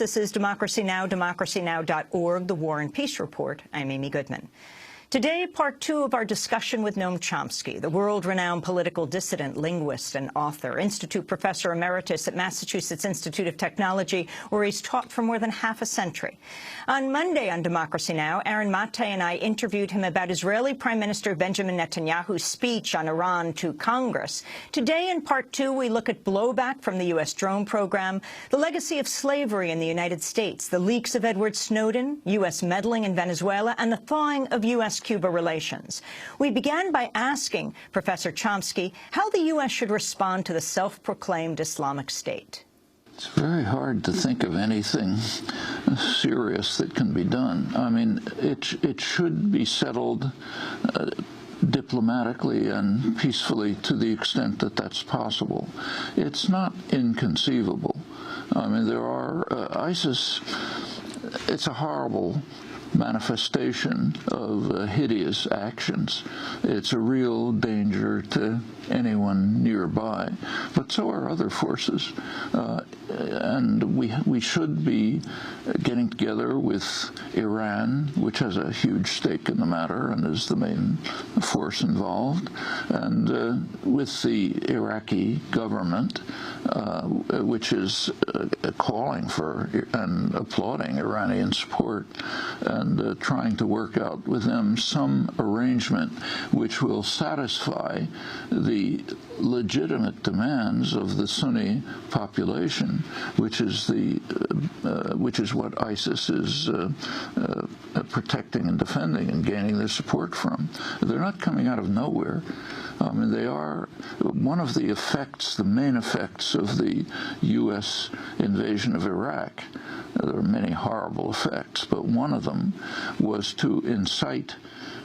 This is Democracy Now!, democracynow.org, The War and Peace Report. I'm Amy Goodman. Today, part two of our discussion with Noam Chomsky, the world-renowned political dissident, linguist, and author, Institute Professor Emeritus at Massachusetts Institute of Technology, where he's taught for more than half a century. On Monday on Democracy Now!, Aaron Mate and I interviewed him about Israeli Prime Minister Benjamin Netanyahu's speech on Iran to Congress. Today, in part two, we look at blowback from the U.S. drone program, the legacy of slavery in the United States, the leaks of Edward Snowden, U.S. meddling in Venezuela, and the thawing of U.S.-Cuba relations. We began by asking Professor Chomsky how the U.S. should respond to the self-proclaimed Islamic State. It's very hard to think of anything serious that can be done. I mean, it should be settled diplomatically and peacefully to the extent that that's possible. It's not inconceivable. I mean, there are ISIS, it's a horrible manifestation of hideous actions. It's a real danger to anyone nearby, but so are other forces. And we should be getting together with Iran, which has a huge stake in the matter and is the main force involved, and with the Iraqi government, which is calling for and applauding Iranian support, and trying to work out with them some arrangement which will satisfy the legitimate demands of the Sunni population, which is what ISIS is protecting and defending and gaining their support from. They're not coming out of nowhere. I mean, they are one of the effects, the main effects of the U.S. invasion of Iraq. There are many horrible effects, but one of them was to incite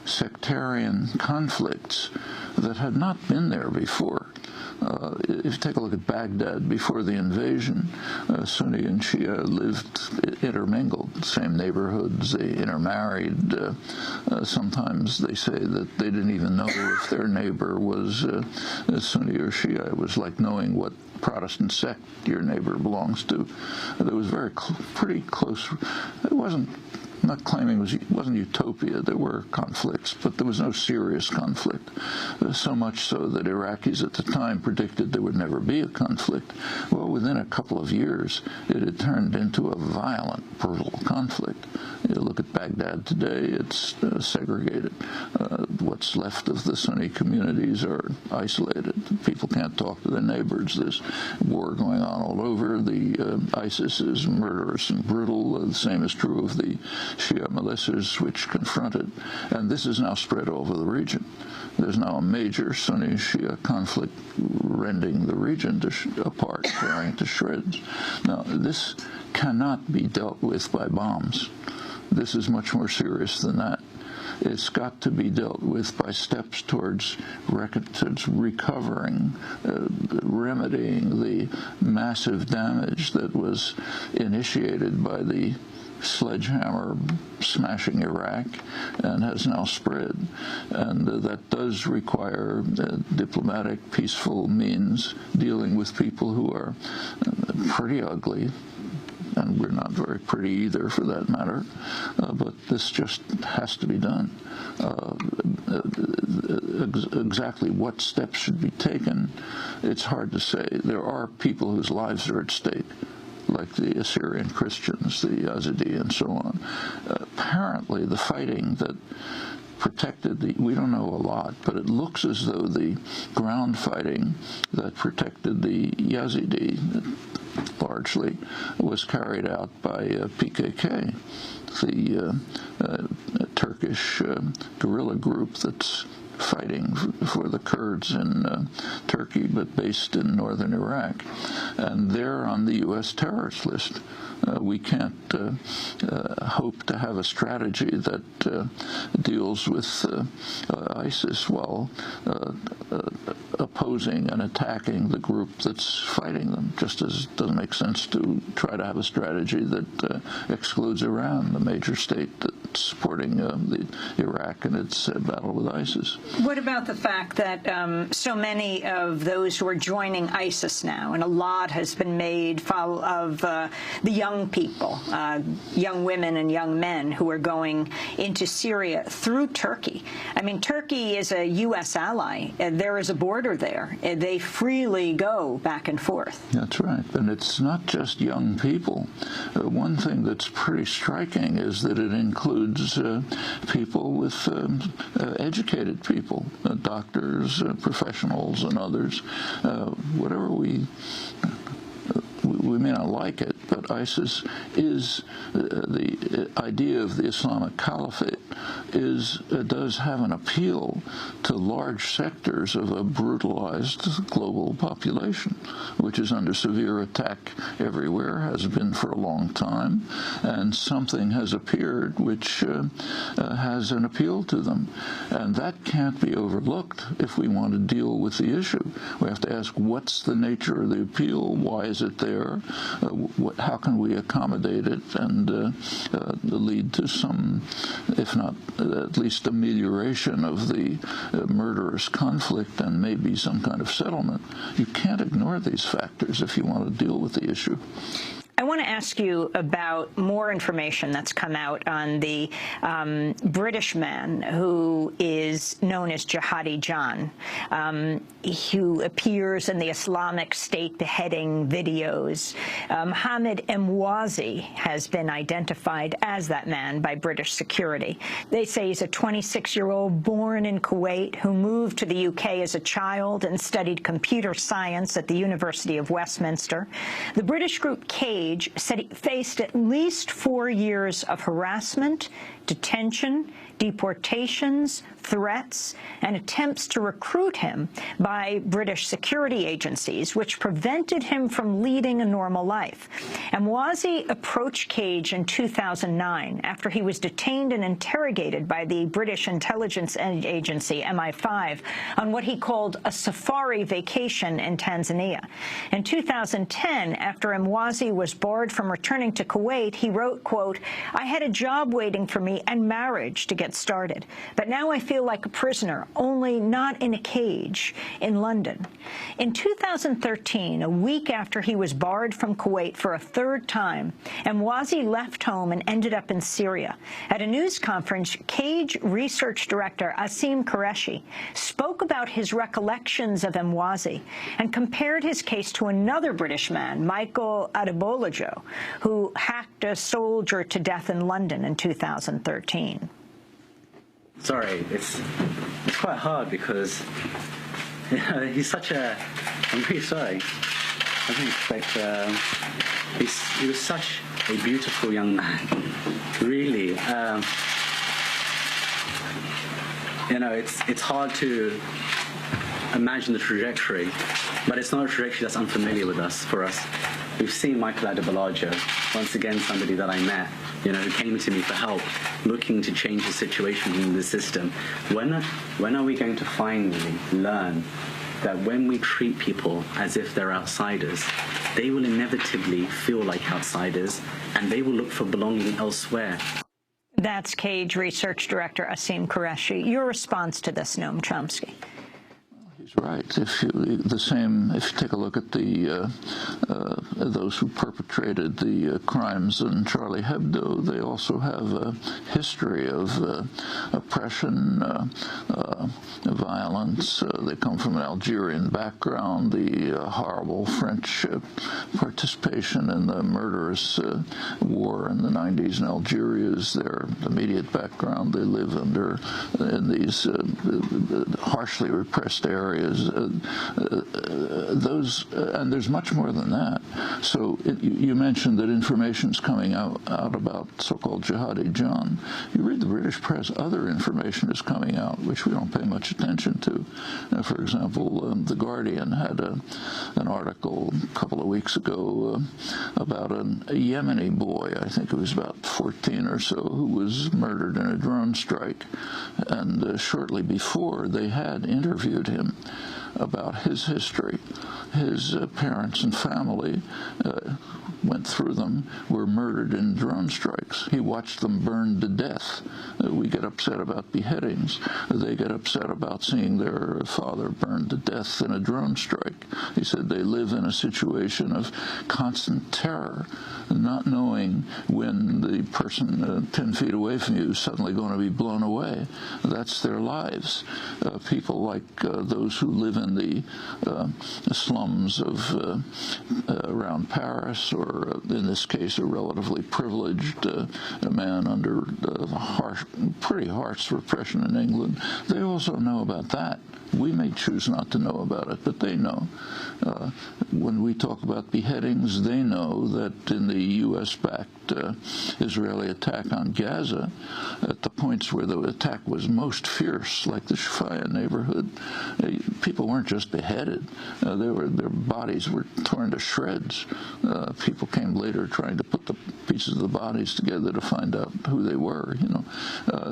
sectarian conflicts that had not been there before. If you take a look at Baghdad before the invasion, Sunni and Shia lived intermingled, same neighborhoods, they intermarried. Sometimes they say that they didn't even know if their neighbor was Sunni or Shia. It was like knowing what Protestant sect your neighbor belongs to. There was pretty close. It wasn't. I'm not claiming it wasn't utopia. There were conflicts, but there was no serious conflict. So much so that Iraqis at the time predicted there would never be a conflict. Well, within a couple of years, it had turned into a violent, brutal conflict. You look at Baghdad today, it's segregated. What's left of the Sunni communities are isolated. People can't talk to their neighbors. There's war going on all over. The ISIS is murderous and brutal. The same is true of the Shia militias which confronted, and this is now spread over the region. There's now a major Sunni-Shia conflict rending the region apart, tearing to shreds. Now, this cannot be dealt with by bombs. This is much more serious than that. It's got to be dealt with by steps towards recovering, remedying the massive damage that was initiated by the sledgehammer smashing Iraq and has now spread. And that does require diplomatic, peaceful means dealing with people who are pretty ugly. And we're not very pretty either, for that matter. But this just has to be done. Exactly what steps should be taken, it's hard to say. There are people whose lives are at stake, like the Assyrian Christians, the Yazidi, and so on. Apparently, the fighting that protected we don't know a lot, but it looks as though the ground fighting that protected the Yazidi largely was carried out by PKK, the Turkish guerrilla group that's fighting for the Kurds in Turkey, but based in northern Iraq. And they're on the U.S. terrorist list. We can't hope to have a strategy that deals with ISIS while opposing and attacking the group that's fighting them, just as it doesn't make sense to try to have a strategy that excludes Iran, the major state that's supporting Iraq in its battle with ISIS. What about the fact that so many of those who are joining ISIS now, and a lot has been made of the young people, young women and young men who are going into Syria through Turkey. I mean, Turkey is a U.S. ally. There is a border there. They freely go back and forth. That's right. And it's not just young people. One thing that's pretty striking is that it includes people with educated people, doctors, professionals, and others. Whatever we may not like it, but ISIS is the idea of the Islamic Caliphate does have an appeal to large sectors of a brutalized global population, which is under severe attack everywhere, has been for a long time, and something has appeared which has an appeal to them. And that can't be overlooked if we want to deal with the issue. We have to ask, what's the nature of the appeal? Why is it there? How can we accommodate it and lead to some, if not at least amelioration of the murderous conflict and maybe some kind of settlement? You can't ignore these factors if you want to deal with the issue. I want to ask you about more information that's come out on the British man who is known as Jihadi John, who appears in the Islamic State beheading videos. Mohammed Emwazi has been identified as that man by British security. They say he's a 26-year-old born in Kuwait who moved to the UK as a child and studied computer science at the University of Westminster. The British group Kesi said he faced at least 4 years of harassment, detention, deportations, threats, and attempts to recruit him by British security agencies, which prevented him from leading a normal life. Emwazi approached Cage in 2009 after he was detained and interrogated by the British intelligence agency, MI5, on what he called a safari vacation in Tanzania. In 2010, after Emwazi was barred from returning to Kuwait, he wrote, quote, "I had a job waiting for me and marriage to get started, but now I feel like a prisoner, only not in a cage, in London." In 2013, a week after he was barred from Kuwait for a third time, Emwazi left home and ended up in Syria. At a news conference, Cage research director Asim Qureshi spoke about his recollections of Emwazi and compared his case to another British man, Michael Adebolajo, who hacked a soldier to death in London in 2013. Sorry, it's quite hard because he's such a. I'm really sorry. I didn't expect. He was such a beautiful young man. Really, it's hard to imagine the trajectory, but it's not a trajectory that's unfamiliar for us. We've seen Michael Adebolajo, once again somebody that I met, who came to me for help, looking to change the situation in the system. When are we going to finally learn that when we treat people as if they're outsiders, they will inevitably feel like outsiders and they will look for belonging elsewhere? That's Cage research director Asim Qureshi. Your response to this, Noam Chomsky? He's right. If you take a look at those who perpetrated the crimes in Charlie Hebdo, they also have a history of oppression, violence. They come from an Algerian background. The horrible French participation in the murderous war in the 90s in Algeria is their immediate background. They live in these harshly repressed areas. And there's much more than that. So you mentioned that information's coming out about so-called Jihadi John. You read the British press, other information is coming out, which we don't pay much attention to. For example, The Guardian had an article a couple of weeks ago about a Yemeni boy, I think it was about 14 or so, who was murdered in a drone strike. And shortly before, they had interviewed him about his history. His parents and family went through them, were murdered in drone strikes. He watched them burned to death. We get upset about beheadings. They get upset about seeing their father burned to death in a drone strike. He said they live in a situation of constant terror, not knowing when the person 10 feet away from you is suddenly going to be blown away. That's their lives. People like those who live in the slums of around Paris, or in this case, a relatively privileged man under pretty harsh repression in England. They also know about that. We may choose not to know about it, but they know. When we talk about beheadings, they know that in the U.S.-backed Israeli attack on Gaza, at the points where the attack was most fierce, like the Shafaya neighborhood, people weren't just beheaded. Their bodies were torn to shreds. People came later trying to put the pieces of the bodies together to find out who they were.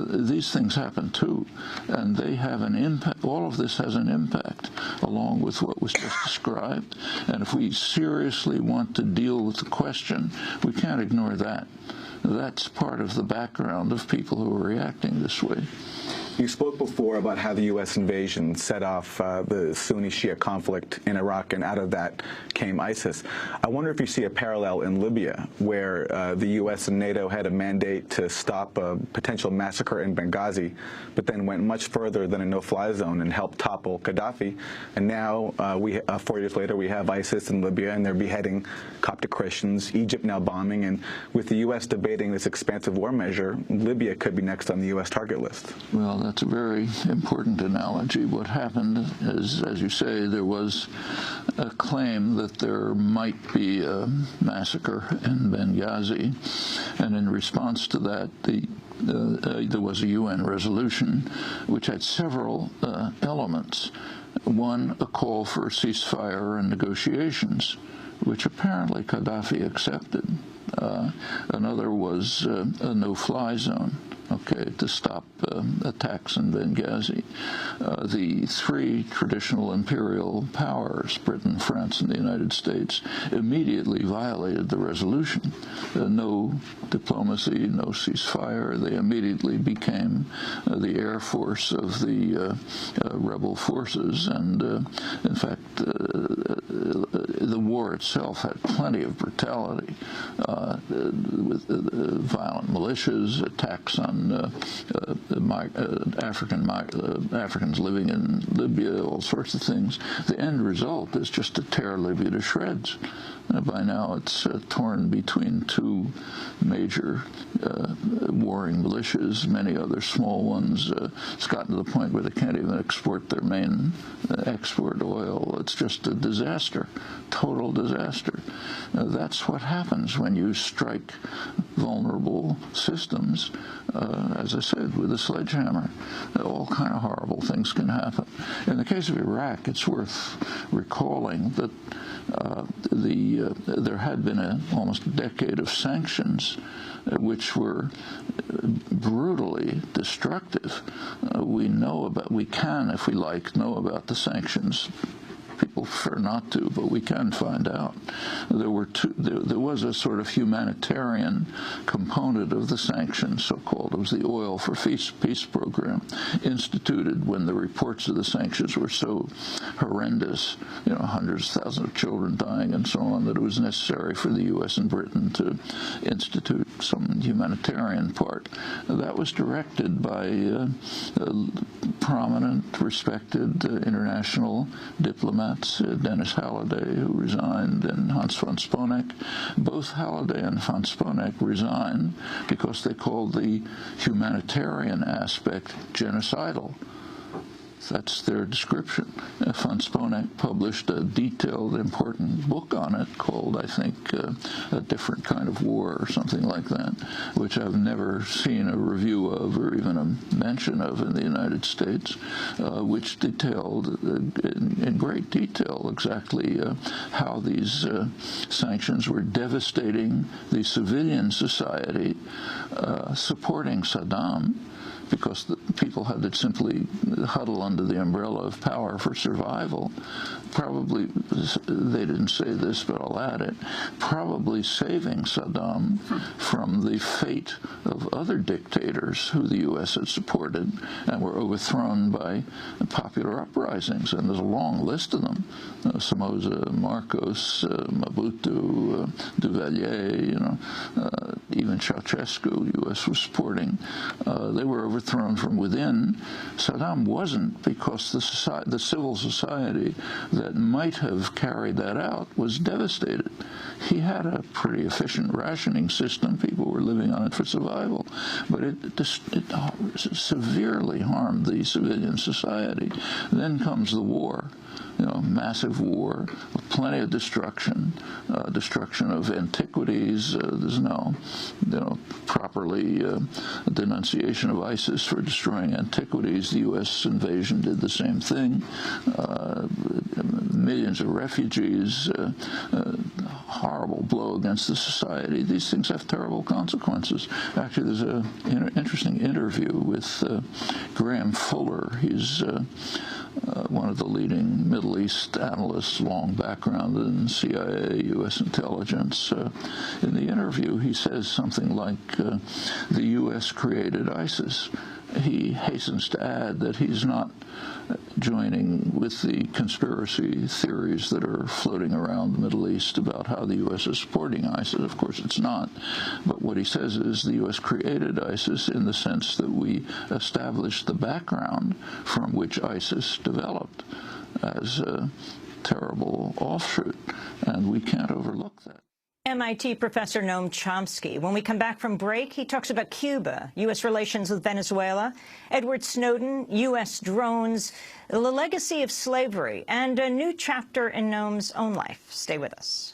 These things happen too, and they have an impact. All of this has an impact, along with what was just described. And if we seriously want to deal with the question, we can't ignore that. That's part of the background of people who are reacting this way. You spoke before about how the U.S. invasion set off the Sunni-Shia conflict in Iraq, and out of that came ISIS. I wonder if you see a parallel in Libya, where the U.S. and NATO had a mandate to stop a potential massacre in Benghazi, but then went much further than a no-fly zone and helped topple Gaddafi. And now, 4 years later, we have ISIS in Libya, and they're beheading Coptic Christians, Egypt now bombing, and with the U.S. debating this expansive war measure, Libya could be next on the U.S. target list. Well, that's a very important analogy. What happened is, as you say, there was a claim that there might be a massacre in Benghazi, and in response to that, there was a UN resolution which had several elements. One, a call for a ceasefire and negotiations, which apparently Gaddafi accepted. Another was a no-fly zone, to stop attacks in Benghazi. The three traditional imperial powers, Britain, France, and the United States, immediately violated the resolution. No diplomacy, no ceasefire. They immediately became the air force of the rebel forces, and in fact, the war itself had plenty of brutality, with violent militias, attacks on Africans living in Libya, all sorts of things. The end result is just to tear Libya to shreds. By now, it's torn between two major warring militias, many other small ones. It's gotten to the point where they can't even export their main export oil. It's just a disaster, total disaster. That's what happens when you strike vulnerable systems, as I said, with a sledgehammer. All kind of horrible things can happen. In the case of Iraq, it's worth recalling that there had been almost a decade of sanctions which were brutally destructive. We can, if we like, know about the sanctions. People prefer not to, but we can find out. There was a sort of humanitarian component of the sanctions, so-called. It was the Oil for Peace program, instituted when the reports of the sanctions were so horrendous, hundreds of thousands of children dying and so on, that it was necessary for the U.S. and Britain to institute some humanitarian part. That was directed by prominent, respected international diplomats, Dennis Halliday, who resigned, and Hans von Sponeck. Both Halliday and von Sponeck resigned because they called the humanitarian aspect genocidal. That's their description. Von Sponeck published a detailed, important book on it called, I think, A Different Kind of War, or something like that, which I've never seen a review of or even a mention of in the United States, which detailed in great detail exactly how these sanctions were devastating the civilian society supporting Saddam, because people had to simply huddle under the umbrella of power for survival. Probably, they didn't say this, but I'll add it, probably saving Saddam from the fate of other dictators who the U.S. had supported and were overthrown by popular uprisings. And there's a long list of them. Somoza, Marcos, Mobutu, Duvalier, even Ceausescu, the U.S. was supporting. They were overthrown from within. Saddam wasn't, because the civil society that might have carried that out was devastated. He had a pretty efficient rationing system. People were living on it for survival. But it severely harmed the civilian society. Then comes the war. Massive war, plenty of destruction, destruction of antiquities. There's no, properly denunciation of ISIS for destroying antiquities. The U.S. invasion did the same thing. Millions of refugees, horrible blow against the society. These things have terrible consequences. Actually, there's an interesting interview with Graham Fuller. He's one of the leading Middle East analysts, long background in CIA, U.S. intelligence. In the interview, he says something like, the U.S. created ISIS. He hastens to add that he's not joining with the conspiracy theories that are floating around the Middle East about how the U.S. is supporting ISIS. Of course, it's not. But what he says is the U.S. created ISIS in the sense that we established the background from which ISIS developed as a terrible offshoot, and we can't overlook that. MIT professor Noam Chomsky. When we come back from break, he talks about Cuba, U.S. relations with Venezuela, Edward Snowden, U.S. drones, the legacy of slavery, and a new chapter in Noam's own life. Stay with us.